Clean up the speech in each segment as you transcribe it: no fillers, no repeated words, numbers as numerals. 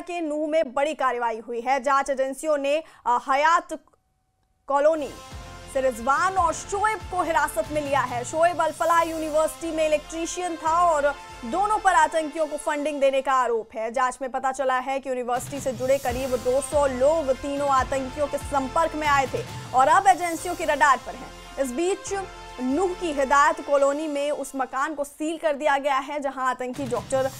के नूह में बड़ी कार्रवाई हुई है। जांच एजेंसियों ने हयात कॉलोनी से रिजवान और शोएब को हिरासत में लिया है। शोएब अल-फलाह यूनिवर्सिटी में इलेक्ट्रीशियन था और दोनों पर आतंकियों को फंडिंग देने का आरोप है। जांच में पता चला है कि यूनिवर्सिटी से जुड़े करीब 200 लोग तीनों आतंकियों के संपर्क में आए थे और अब एजेंसियों की रडार पर हैं। इस बीच नूह की हिदायत कॉलोनी में उस मकान को सील कर दिया गया है जहां आतंकी डॉक्टर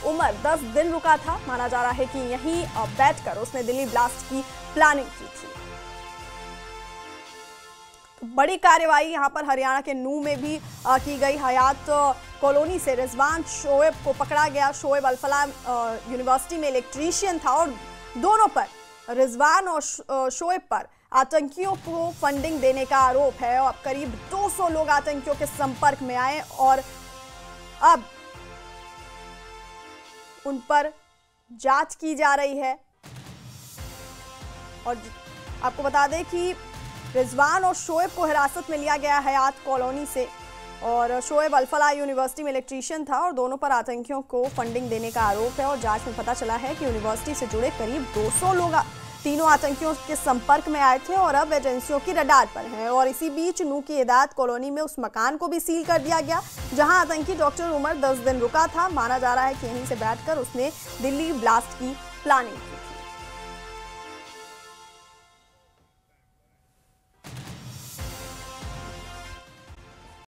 उमर 10 दिन रुका था। माना जा रहा है कि यहीं बैठकर उसने दिल्ली ब्लास्ट की प्लानिंग की थी। बड़ी कार्रवाई यहां पर हरियाणा के नूह में भी की गई। हयात कॉलोनी से रिजवान शोएब को पकड़ा गया। शोएब अल-फलाह यूनिवर्सिटी में इलेक्ट्रीशियन था और दोनों पर रिजवान और शोएब पर आतंकियों को फंडिंग देने का आरोप है। और अब करीब 200 लोग आतंकियों के संपर्क में आए और अब उन पर जांच की जा रही है। और आपको बता दें कि रिजवान और शोएब को हिरासत में लिया गया हयात कॉलोनी से और शोएब अल-फलाह यूनिवर्सिटी में इलेक्ट्रीशियन था और दोनों पर आतंकियों को फंडिंग देने का आरोप है। और जांच में पता चला है कि यूनिवर्सिटी से जुड़े करीब 200 लोग तीनों आतंकियों के संपर्क में आए थे और अब एजेंसियों की रडार पर हैं। और इसी बीच नूह की हिदायत कॉलोनी में उस मकान को भी सील कर दिया गया जहां आतंकी डॉक्टर उमर 10 दिन रुका था। माना जा रहा है कि यहीं से बैठकर उसने दिल्ली ब्लास्ट की प्लानिंग की थी।